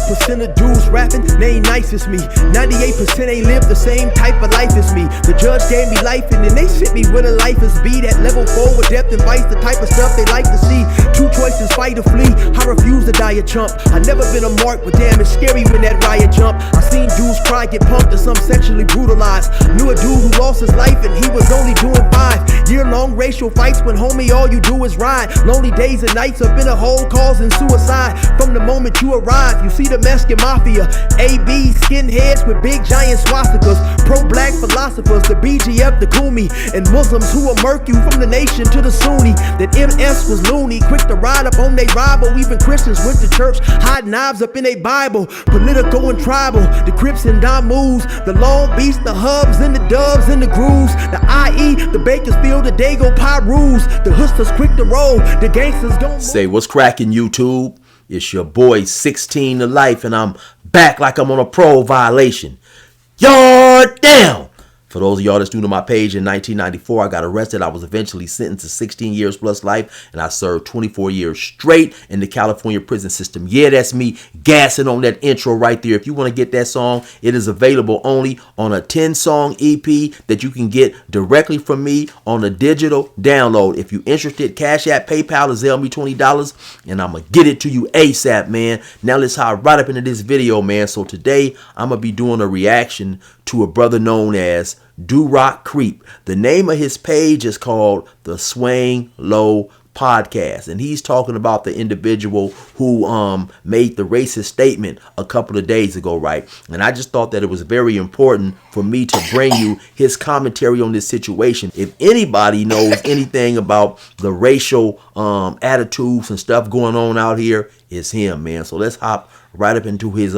1% of dudes rapping, they ain't nice as me. 98% ain't live the same type of life as me. The judge gave me life and then they sent me where the life is be. That level 4 with depth and vice, the type of stuff they like to see. Two choices, fight or flee. I refuse to die a chump. I never been a mark, but damn, it's scary when that riot jump. I seen dudes cry, get punked, and some sexually brutalized. Knew a dude who lost his life and he was only doing 5 year-long racial fights when homie all you do is ride. Lonely days and nights up in a hole causing suicide. From the moment you arrive, you see the Mexican mafia, AB skinheads with big giant swastikas, pro-black philosophers, the BGF, the Kumi, and Muslims who will murk you from the nation to the Sunni. That MS was loony, quick to ride up on they rival. Even Christians went to church, hide knives up in a Bible. Political and tribal, the Crips and Damus, the Long Beach, the Hubs and the Dubs and the Grooves, the IE, the Bakersfield, the Dago Pyrus, the Hustlers quick to roll, the gangsters gon' say what's cracking YouTube. It's your boy 16 to life, and I'm back like I'm on a parole violation. Yard down. For those of y'all that's new to my page, in 1994, I got arrested. I was eventually sentenced to 16 years plus life, and I served 24 years straight in the California prison system. Yeah, that's me gassing on that intro right there. If you want to get that song, it is available only on a 10-song EP that you can get directly from me on a digital download. If you're interested, Cashapp, PayPal, or Zelle me $20, and I'm going to get it to you ASAP, man. Now let's hop right up into this video, man. So today, I'm going to be doing a reaction to a brother known as Do Rock Creep. The name of his page is called the Swing Low Podcast, and he's talking about the individual who made the racist statement a couple of days ago, right? And I just thought that it was very important for me to bring you his commentary on this situation. If anybody knows anything about the racial attitudes and stuff going on out here, it's him, man. So let's hop right up into his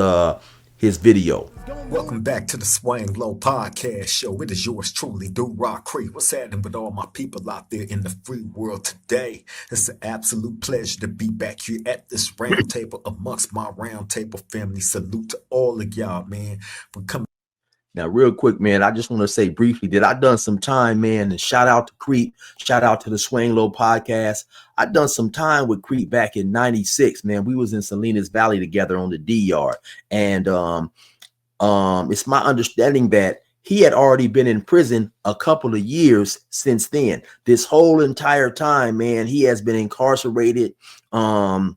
video. Welcome back to the Swing Low Podcast Show. It is yours truly, Do Rock Creep. What's happening with all my people out there in the free world today? It's an absolute pleasure to be back here at this round table amongst my round table family. Salute to all of y'all, man, for coming. Now, real quick, man, I just want to say briefly that I done some time, man, and shout out to Creep, shout out to the Swing Low Podcast. I done some time with Creep back in '96, man. We was in Salinas Valley together on the D Yard, and it's my understanding that he had already been in prison a couple of years since then. This whole entire time, man, he has been incarcerated, and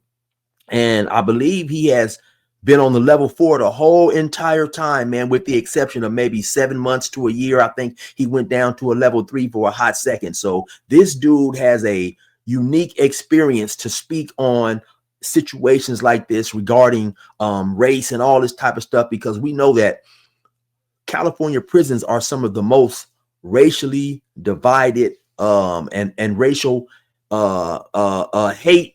I believe he has been on the level 4 the whole entire time, man, with the exception of maybe 7 months to a year. I think he went down to a level 3 for a hot second. So this dude has a unique experience to speak on situations like this regarding race and all this type of stuff, because we know that California prisons are some of the most racially divided and racial hate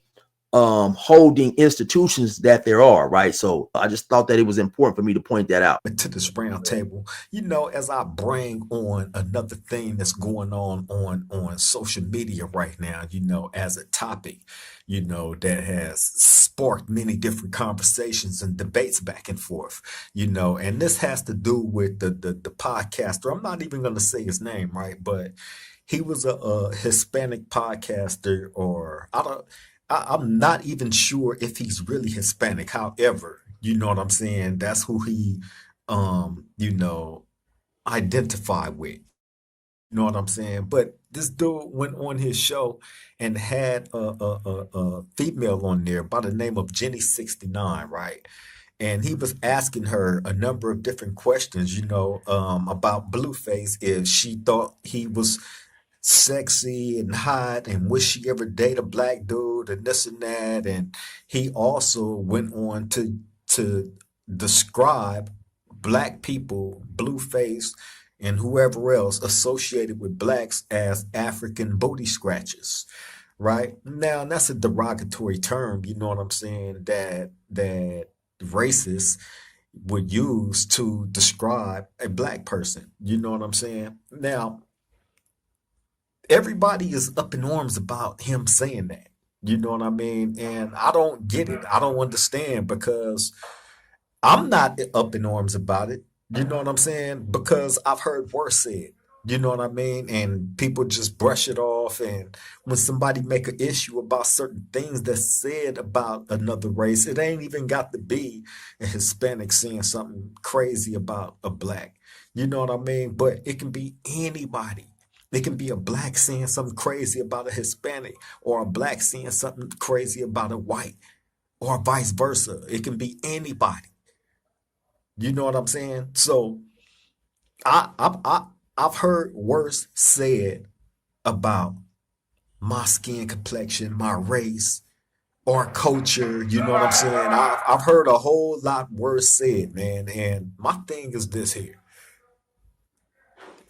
holding institutions that there are, right? So I just thought that it was important for me to point that out. To this round table, you know, as I bring on another thing that's going on social media right now, you know, as a topic, you know, that has sparked many different conversations and debates back and forth, you know, and this has to do with the podcaster. I'm not even going to say his name, right? But he was a Hispanic podcaster, or I'm not even sure if he's really Hispanic. However, you know what I'm saying? That's who he, you know, identified with. You know what I'm saying? But this dude went on his show and had a female on there by the name of Jenny69, right? And he was asking her a number of different questions, you know, about Blueface, if she thought he was sexy and hot, and would she ever date a black dude, and this and that. And he also went on to describe black people, Blueface and whoever else associated with blacks, as African booty scratchers, right? Now, that's a derogatory term, you know what I'm saying, that racists would use to describe a black person, you know what I'm saying? Now, everybody is up in arms about him saying that. You know what I mean? And I don't get it. I don't understand, because I'm not up in arms about it. You know what I'm saying? Because I've heard worse said. You know what I mean? And people just brush it off off, and when somebody make an issue about certain things that's said about another race, it ain't even got to be a Hispanic saying something crazy about a black. You know what I mean? But it can be anybody. It can be a black saying something crazy about a Hispanic, or a black saying something crazy about a white, or vice versa. It can be anybody. You know what I'm saying? So I've heard worse said about my skin complexion, my race, or culture. You know what I'm saying? I've heard a whole lot worse said, man. And my thing is this here.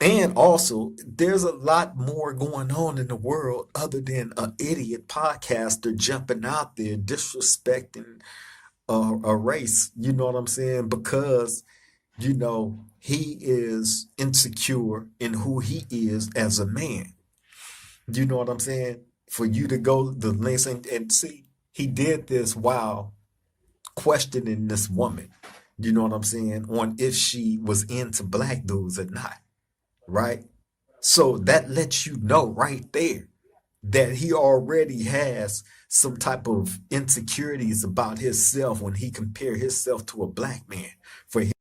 And also, there's a lot more going on in the world other than an idiot podcaster jumping out there disrespecting a race. You know what I'm saying? Because, he is insecure in who he is as a man. You know what I'm saying? For you to go the lengths and see, he did this while questioning this woman. You know what I'm saying? On if she was into black dudes or not. Right? So that lets you know right there that he already has some type of insecurities about himself when he compare himself to a black man. For him,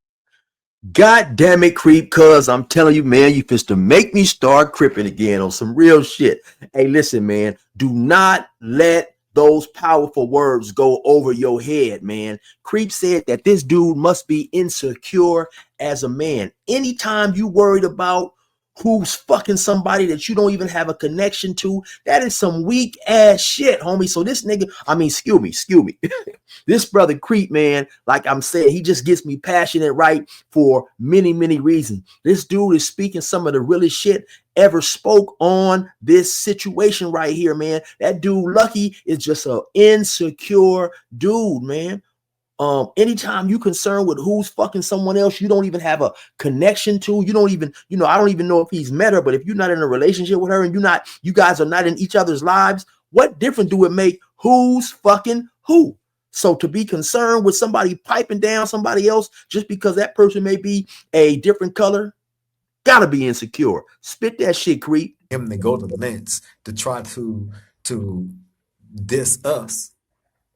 God damn it, creep, cuz I'm telling you, man, you fist to make me start cripping again on some real shit. Hey, listen, man, do not let those powerful words go over your head, man. Creep said that this dude must be insecure as a man. Anytime you worried about who's fucking somebody that you don't even have a connection to, that is some weak ass shit, homie. So this nigga, excuse me. This brother Creep, man, like I'm saying, he just gets me passionate, right, for many, many reasons. This dude is speaking some of the realest shit ever spoke on this situation right here, man. That dude Lucky is just an insecure dude, man. Anytime you concerned with who's fucking someone else you don't even have a connection to, you don't even, I don't even know if he's met her, but if you're not in a relationship with her and you guys are not in each other's lives, what difference do it make who's fucking who? So to be concerned with somebody piping down somebody else just because that person may be a different color, gotta be insecure. Spit that shit, Creep. to go to lengths to try to diss us.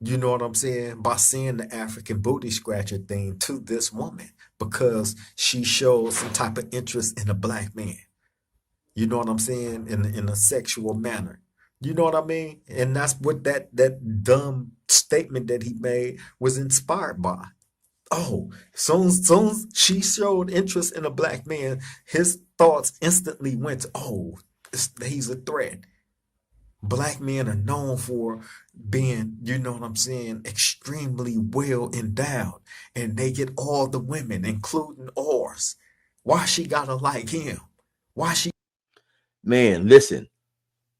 You know what I'm saying? By saying the African booty scratcher thing to this woman because she shows some type of interest in a black man. You know what I'm saying? In a sexual manner. You know what I mean? And that's what that dumb statement that he made was inspired by. Oh, soon as she showed interest in a black man, his thoughts instantly went to, oh, he's a threat. Black men are known for being, you know what I'm saying, extremely well endowed. And they get all the women, including ours. Why she gotta like him? Why she... Man, listen,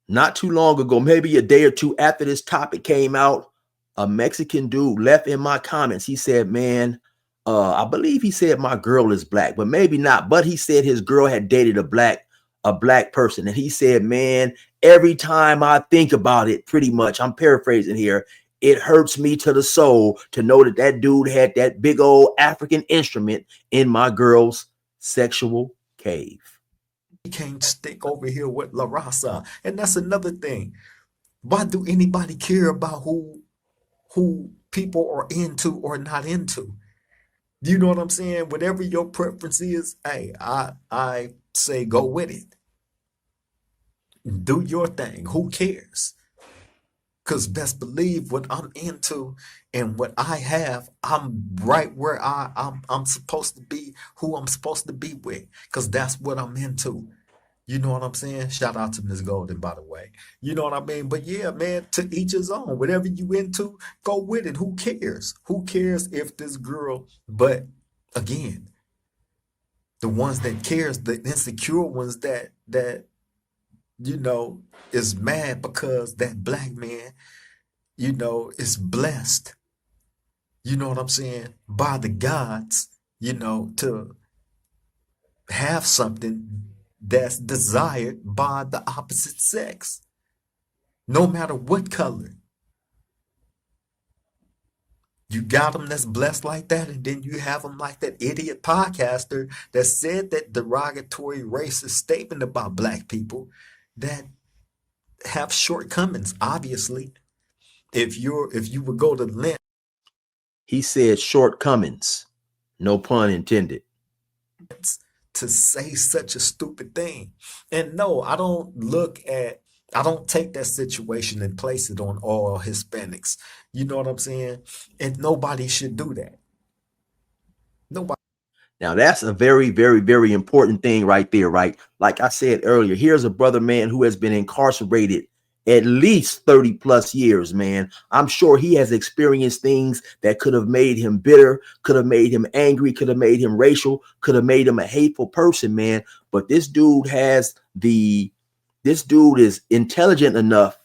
not too long ago, maybe a day or two after this topic came out, a Mexican dude left in my comments. He said, man, I believe he said my girl is black, but maybe not. But he said his girl had dated a black person. And he said, man, every time I think about it, pretty much, I'm paraphrasing here, it hurts me to the soul to know that that dude had that big old African instrument in my girl's sexual cave. He can't stick over here with La Raza. And that's another thing. Why do anybody care about who people are into or not into? You know what I'm saying? Whatever your preference is, hey, I say go with it. Do your thing. Who cares? Because best believe what I'm into and what I have, I'm right where I'm supposed to be, who I'm supposed to be with, because that's what I'm into. You know what I'm saying? Shout out to Miss Golden, by the way. You know what I mean? But yeah, man, to each his own. Whatever you into, go with it. Who cares? Who cares if this girl... But again, the ones that cares, the insecure ones that is mad because that black man, is blessed, you know what I'm saying, by the gods, to have something that's desired by the opposite sex, no matter what color. You got them that's blessed like that, and then you have them like that idiot podcaster that said that derogatory racist statement about black people that have shortcomings, obviously. If you would go to length He said shortcomings. No pun intended. to say such a stupid thing. And no, I don't take that situation and place it on all Hispanics. You know what I'm saying? And nobody should do that. Nobody. Now that's a very, very, very important thing right there, right? Like I said earlier, here's a brother, man, who has been incarcerated at least 30 plus years, man. I'm sure he has experienced things that could have made him bitter, could have made him angry, could have made him racial, could have made him a hateful person, man. But this dude is intelligent enough,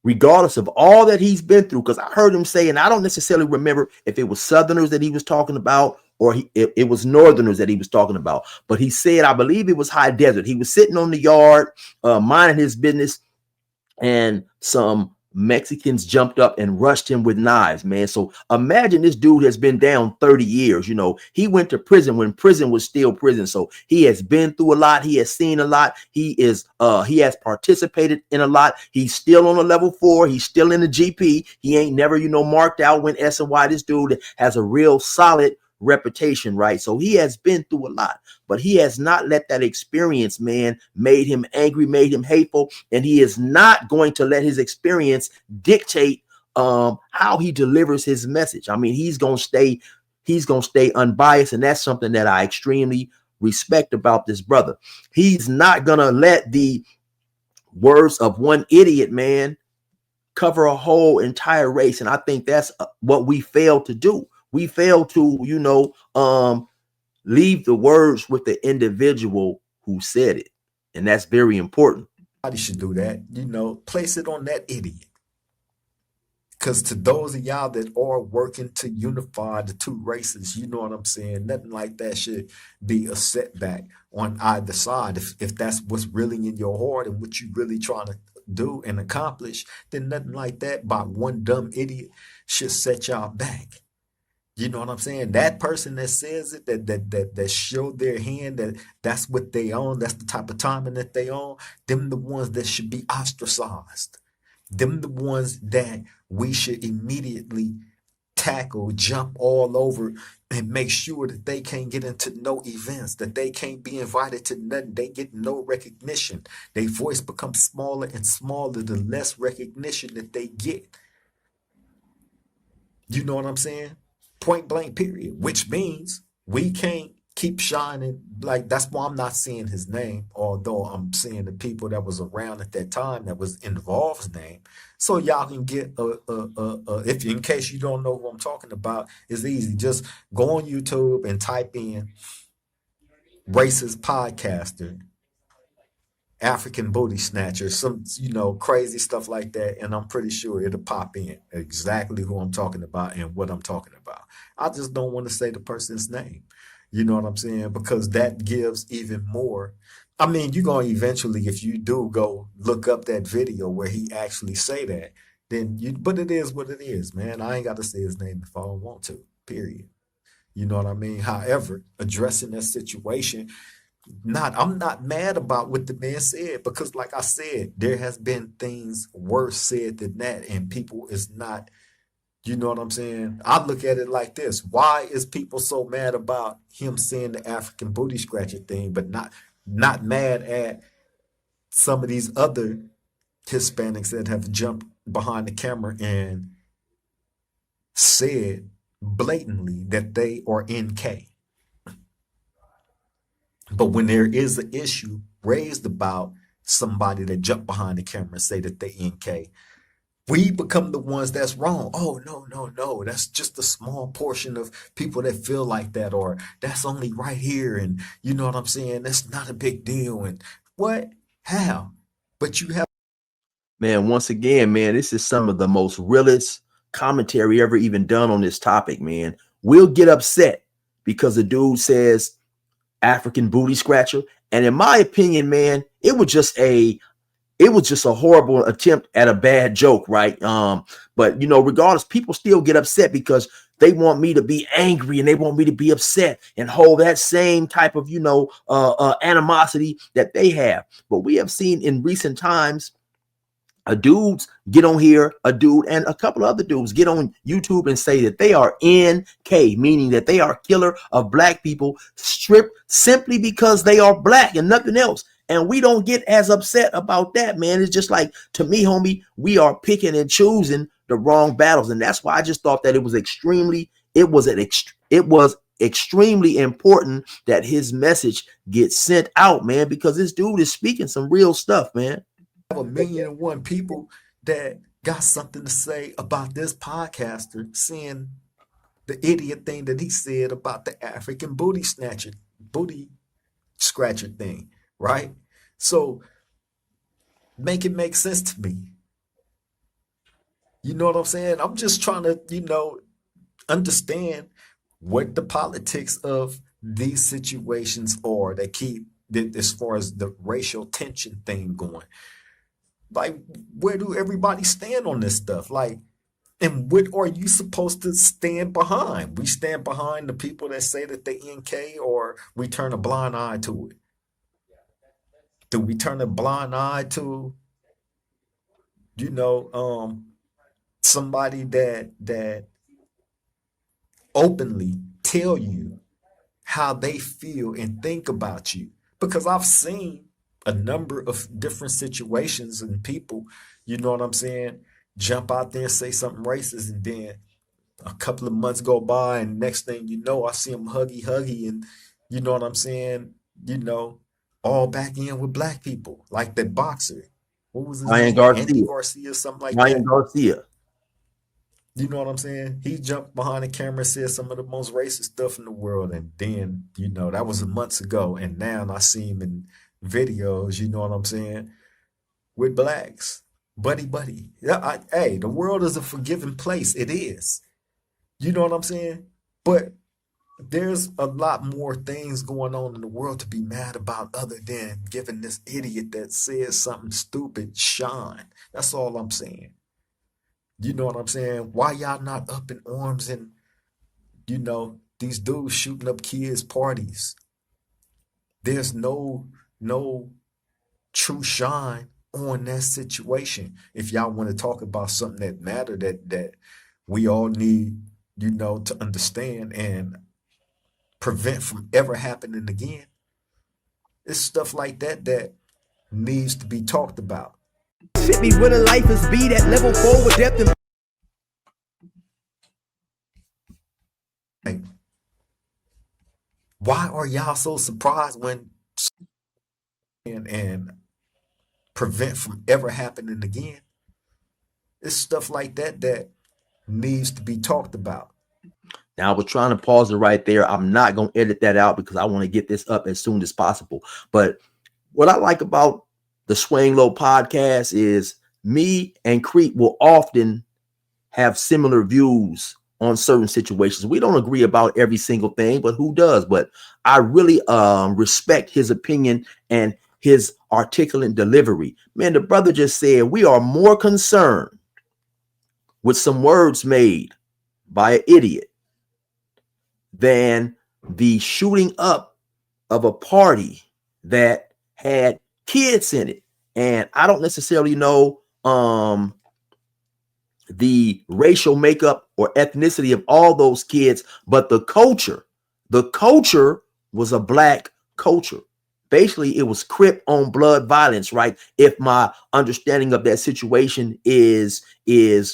regardless of all that he's been through. Because I heard him say, and I don't necessarily remember if it was Southerners that he was talking about or it was Northerners that he was talking about. But he said, I believe it was high desert. He was sitting on the yard, minding his business, and some Mexicans jumped up and rushed him with knives, man. So imagine this dude has been down 30 years. You know, he went to prison when prison was still prison. So he has been through a lot. He has seen a lot. He has participated in a lot. He's still on a level 4. He's still in the GP. He ain't never, marked out when S and Y. This dude has a real solid reputation, right? So he has been through a lot, but he has not let that experience, man, made him angry, made him hateful, and he is not going to let his experience dictate how he delivers his message. I mean, he's gonna stay unbiased, and that's something that I extremely respect about this brother. He's not gonna let the words of one idiot, man, cover a whole entire race, and I think that's what we fail to do. We fail to, leave the words with the individual who said it. And that's very important. Nobody should do that. Place it on that idiot. Because to those of y'all that are working to unify the two races, you know what I'm saying? Nothing like that should be a setback on either side. If that's what's really in your heart and what you really trying to do and accomplish, then nothing like that by one dumb idiot should set y'all back. You know what I'm saying? That person that says it, that showed their hand, that's what they own, that's the type of timing that they own, them the ones that should be ostracized. Them the ones that we should immediately tackle, jump all over, and make sure that they can't get into no events, that they can't be invited to nothing. They get no recognition. Their voice becomes smaller and smaller the less recognition that they get. You know what I'm saying? Point blank, period. Which means we can't keep shining. Like, that's why I'm not saying his name, although I'm saying the people that was around at that time that was involved's name. So y'all can get if in case you don't know who I'm talking about, it's easy. Just go on YouTube and type in racist podcaster, African booty snatcher, some crazy stuff like that, and I'm pretty sure it'll pop in exactly who I'm talking about and what I'm talking about. I just don't want to say the person's name. You know what I'm saying? Because that gives even more. I mean, you're going to eventually, if you do go look up that video where he actually say that, but it is what it is, man. I ain't got to say his name if I don't want to, period. You know what I mean? However, addressing that situation, I'm not mad about what the man said, because like I said, there has been things worse said than that, and people is not, you know what I'm saying? I look at it like this. Why is people so mad about him saying the African booty scratcher thing, but not mad at some of these other Hispanics that have jumped behind the camera and said blatantly that they are NK? But when there is an issue raised about somebody that jumped behind the camera and say that they NK, we become the ones that's wrong. Oh, no. That's just a small portion of people that feel like that, or that's only right here. And you know what I'm saying? That's not a big deal. And what? How? But you have. Man, once again, man, this is some of the most realest commentary ever even done on this topic, man. We'll get upset because the dude says African booty scratcher. And in my opinion, man, it was just a horrible attempt at a bad joke, right? But regardless, people still get upset because they want me to be angry and they want me to be upset and hold that same type of animosity that they have. But we have seen in recent times a dudes get on here, a dude and a couple of other dudes get on YouTube and say that they are NK, meaning that they are killer of black people, stripped simply because they are black and nothing else. And we don't get as upset about that, man. It's just like, to me, homie, we are picking and choosing the wrong battles. And that's why I just thought that it was extremely important that his message gets sent out, man, because this dude is speaking some real stuff, man. Have 1,000,001 people that got something to say about this podcaster saying the idiot thing that he said about the African booty scratcher thing, right? So make it make sense to me. You know what I'm saying? I'm just trying to, understand what the politics of these situations are that keep, as far as the racial tension thing going. Like, where do everybody stand on this stuff? Like, and what are you supposed to stand behind? We stand behind the people that say that they NK, or we turn a blind eye to it? Do we turn a blind eye to, somebody that openly tell you how they feel and think about you? Because I've seen a number of different situations and people, you know what I'm saying, jump out there and say something racist, and then a couple of months go by, and next thing you know, I see them huggy, and you know what I'm saying, all back in with black people, like that boxer. What was his Ryan name? Garcia. Andy Garcia, something like Ryan that. Garcia. You know what I'm saying? He jumped behind the camera and said some of the most racist stuff in the world. And then, that was months ago. And now I see him in videos, you know what I'm saying, with blacks. Buddy. Yeah, hey, the world is a forgiving place. It is. You know what I'm saying? But there's a lot more things going on in the world to be mad about, other than giving this idiot that says something stupid shine. That's all I'm saying. You know what I'm saying? Why y'all not up in arms and, these dudes shooting up kids' parties? There's no true shine on that situation. If y'all want to talk about something that matter, that we all need, to understand and prevent from ever happening again, it's stuff like that needs to be talked about. Shit me when a life is beat at level 4 with depth and Like, why are y'all so surprised when and prevent from ever happening again? It's stuff like that needs to be talked about. Now, I was trying to pause it right there. I'm not going to edit that out because I want to get this up as soon as possible. But what I like about the Swing Low podcast is me and Creep will often have similar views on certain situations. We don't agree about every single thing, but who does? But I really respect his opinion and his articulate delivery. Man, the brother just said we are more concerned with some words made by an idiot than the shooting up of a party that had kids in it. And I don't necessarily know the racial makeup or ethnicity of all those kids, but the culture was a black culture. Basically, it was Crip on blood violence, right? If my understanding of that situation is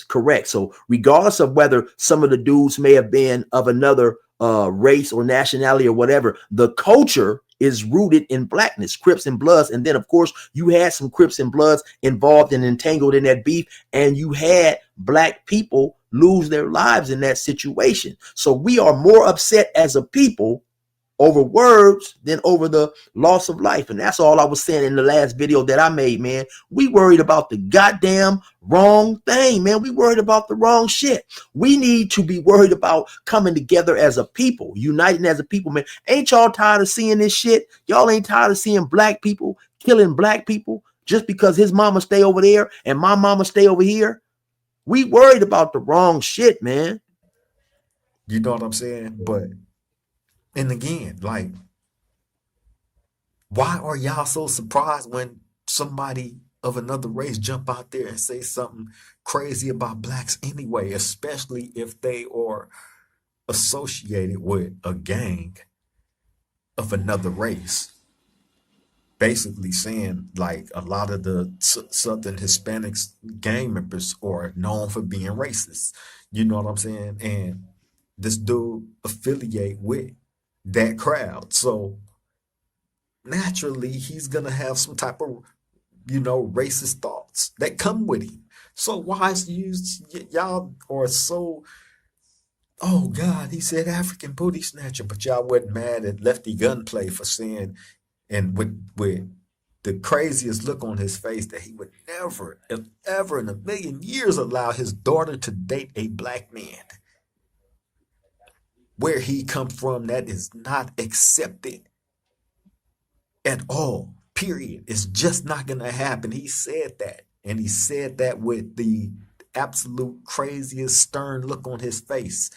correct. So regardless of whether some of the dudes may have been of another race or nationality or whatever, the culture is rooted in blackness, Crips and Bloods. And then, of course, you had some Crips and Bloods involved and entangled in that beef, and you had black people lose their lives in that situation. So we are more upset as a people over words than over the loss of life. And that's all I was saying in the last video that I made, man. We worried about the goddamn wrong thing, man. We worried about the wrong shit. We need to be worried about coming together as a people, uniting as a people, man. Ain't y'all tired of seeing this shit? Y'all ain't tired of seeing black people killing black people just because his mama stay over there and my mama stay over here? We worried about the wrong shit, man. You know what I'm saying? But, and again, like, why are y'all so surprised when somebody of another race jump out there and say something crazy about blacks anyway, especially if they are associated with a gang of another race. Basically saying like a lot of the Southern Hispanics gang members are known for being racist. You know what I'm saying? And this dude affiliate with that crowd. So naturally he's gonna have some type of, racist thoughts that come with him. So why is y'all are so, oh God, he said African booty snatcher, but y'all wasn't mad at Lefty Gunplay for saying, and with the craziest look on his face, that he would never, if ever in a million years, allow his daughter to date a black man. Where he come from, that is not accepted at all. Period. It's just not gonna happen. He said that, and he said that with the absolute craziest stern look on his face.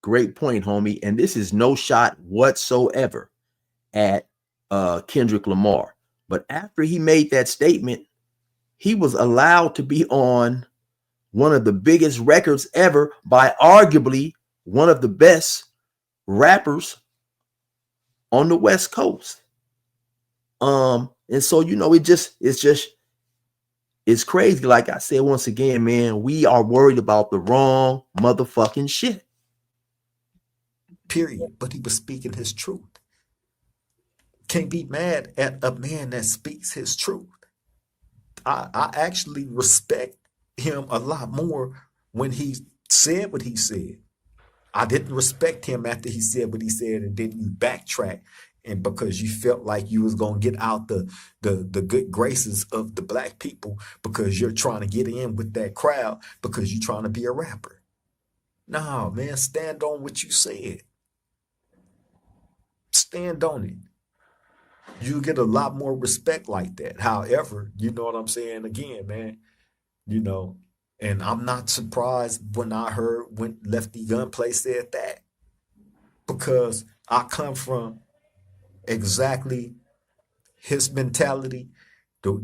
Great point, homie. And this is no shot whatsoever at Kendrick Lamar. But after he made that statement, he was allowed to be on one of the biggest records ever by arguably one of the best rappers on the West Coast. And so, it's crazy. Like I said, once again, man, we are worried about the wrong motherfucking shit. Period. But he was speaking his truth. Can't be mad at a man that speaks his truth. I actually respect him a lot more when he said what he said. I didn't respect him after he said what he said, and then you backtrack, and because you felt like you was gonna get out the good graces of the black people because you're trying to get in with that crowd because you're trying to be a rapper. No, man, stand on what you said. Stand on it. You get a lot more respect like that. However, you know what I'm saying? Again, man, and I'm not surprised when I heard when Lefty Gunplay said that, because I come from exactly his mentality,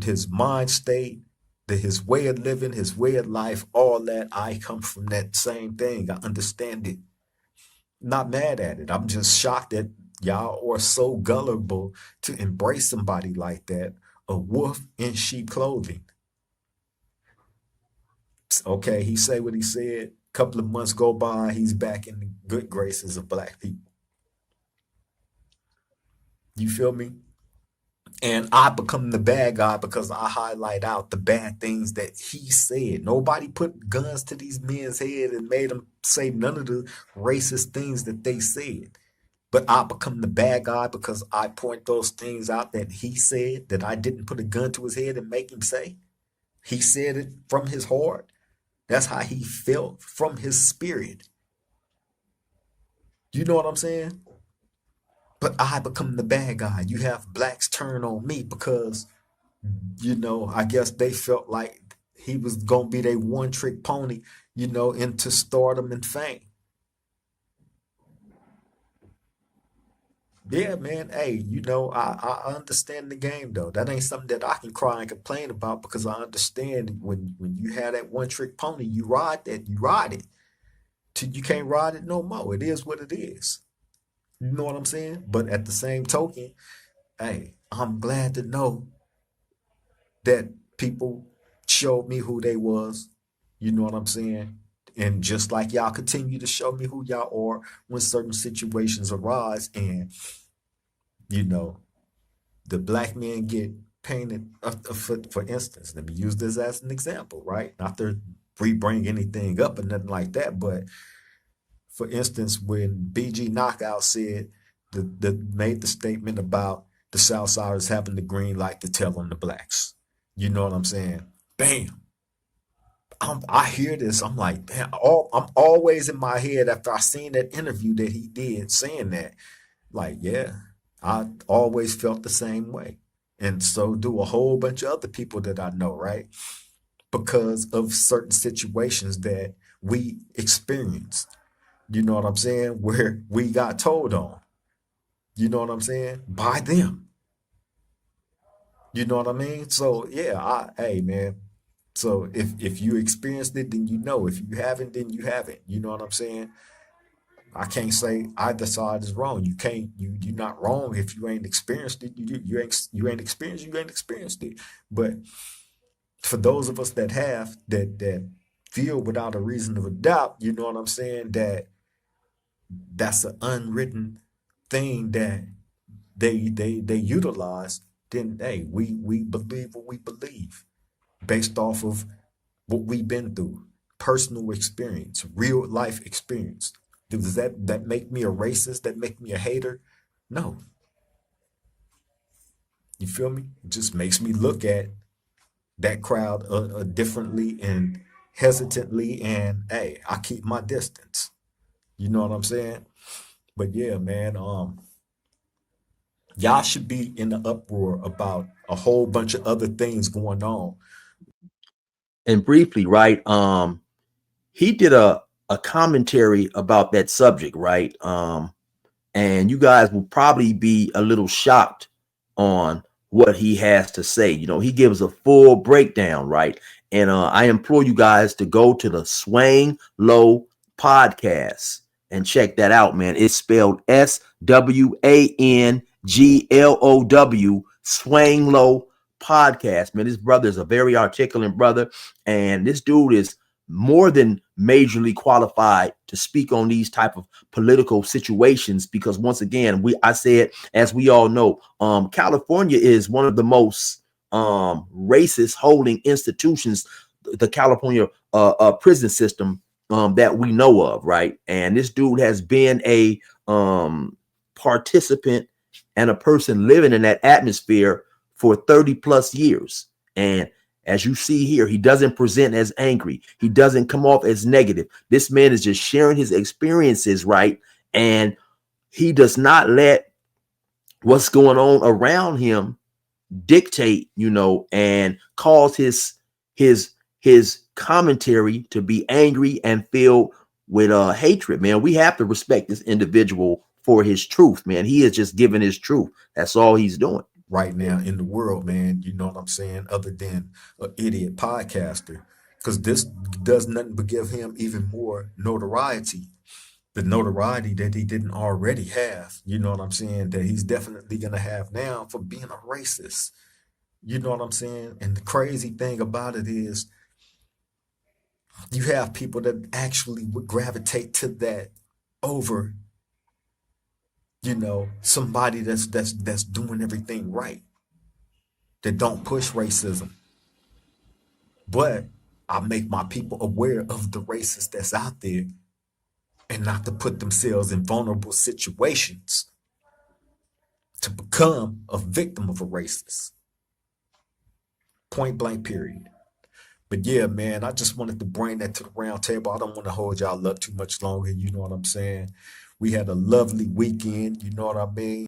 his mind state, his way of living, his way of life, all that. I come from that same thing. I understand it. Not mad at it. I'm just shocked that y'all are so gullible to embrace somebody like that, a wolf in sheep clothing. Okay, he say what he said. Couple of months go by, he's back in the good graces of black people. You feel me? And I become the bad guy because I highlight out the bad things that he said. Nobody put guns to these men's head and made them say none of the racist things that they said. But I become the bad guy because I point those things out that he said, that I didn't put a gun to his head and make him say. He said it from his heart. That's how he felt from his spirit. You know what I'm saying? But I become the bad guy. You have blacks turn on me because, I guess they felt like he was going to be their one trick pony, into stardom and fame. Yeah, man. Hey, I understand the game though. That ain't something that I can cry and complain about because I understand when you have that one trick pony, you ride it till you can't ride it no more. It is what it is. You know what I'm saying? But at the same token, hey, I'm glad to know that people showed me who they was. You know what I'm saying? And just like y'all continue to show me who y'all are when certain situations arise, and the black men get painted. For instance, let me use this as an example, right? Not to bring anything up or nothing like that, but for instance, when BG Knockout said made the statement about the Southsiders having the green light to tell on the blacks, you know what I'm saying? Bam. I hear this. I'm like, man, I'm always in my head after I seen that interview that he did saying that, like, yeah, I always felt the same way. And so do a whole bunch of other people that I know, right? Because of certain situations that we experienced. You know what I'm saying? Where we got told on. You know what I'm saying? By them. You know what I mean? So yeah, hey man. So if you experienced it, then you know. If you haven't, then you haven't. You know what I'm saying? I can't say either side is wrong. You can't you're not wrong if you ain't experienced it. You ain't experienced you ain't experienced it. But for those of us that have that feel without a reason of a doubt, you know what I'm saying, that's an unwritten thing that they utilize, then hey, we believe what we believe based off of what we've been through, personal experience, real life experience. Does that make me a racist? That make me a hater? No. You feel me? It just makes me look at that crowd differently and hesitantly, and hey, I keep my distance. You know what I'm saying? But yeah, man, y'all should be in the uproar about a whole bunch of other things going on. And briefly, right? He did a commentary about that subject, right? And you guys will probably be a little shocked on what he has to say. You know, he gives a full breakdown, right? And I implore you guys to go to the Swang Low podcast and check that out, man. It's spelled SWANGLOW, Swang Low podcast, man. This brother is a very articulate brother, and this dude is more than majorly qualified to speak on these type of political situations, because once again, I said, as we all know, California is one of the most racist holding institutions, the California prison system, that we know of, right? And this dude has been a participant and a person living in that atmosphere for 30 plus years. And as you see here, he doesn't present as angry. He doesn't come off as negative. This man is just sharing his experiences, right? And he does not let what's going on around him dictate, you know, and cause his commentary to be angry and filled with hatred. Man, we have to respect this individual for his truth, man. He is just giving his truth. That's all he's doing Right now in the world, man. You know what I'm saying? Other than an idiot podcaster, because this does nothing but give him even more notoriety. The notoriety that he didn't already have. You know what I'm saying? That he's definitely gonna have now for being a racist. You know what I'm saying? And the crazy thing about it is, you have people that actually would gravitate to that over, somebody that's doing everything right, that don't push racism. But I make my people aware of the racist that's out there, and not to put themselves in vulnerable situations to become a victim of a racist. Point blank, period. But yeah, man, I just wanted to bring that to the round table. I don't want to hold y'all up too much longer. You know what I'm saying? We had a lovely weekend. You know what I mean?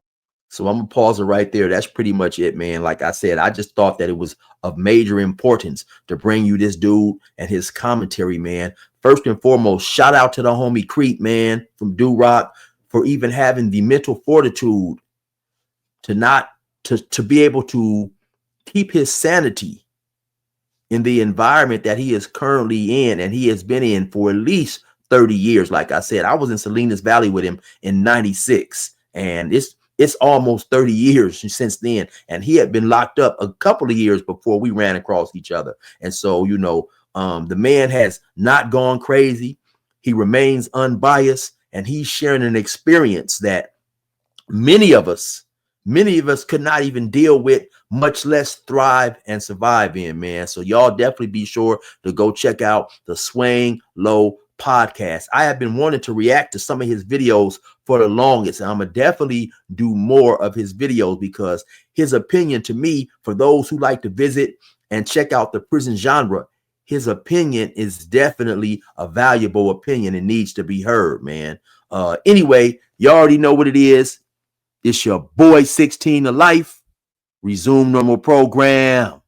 So I'm gonna pause it right there. That's pretty much it, man. Like I said, I just thought that it was of major importance to bring you this dude and his commentary, man. First and foremost, shout out to the homie Creep, man, from Do Rock, for even having the mental fortitude to not to be able to keep his sanity in the environment that he is currently in, and he has been in for at least 30 years. Like I said, I was in Salinas Valley with him in 96, and it's almost 30 years since then. And he had been locked up a couple of years before we ran across each other. And so, the man has not gone crazy. He remains unbiased, and he's sharing an experience that many of us could not even deal with, much less thrive and survive in, man. So y'all definitely be sure to go check out the Swang Low podcast. I have been wanting to react to some of his videos for the longest, and I'm gonna definitely do more of his videos, because his opinion, to me, for those who like to visit and check out the prison genre, his opinion is definitely a valuable opinion and needs to be heard, man. Anyway, you already know what it is. It's your boy 16 to life. Resume normal program.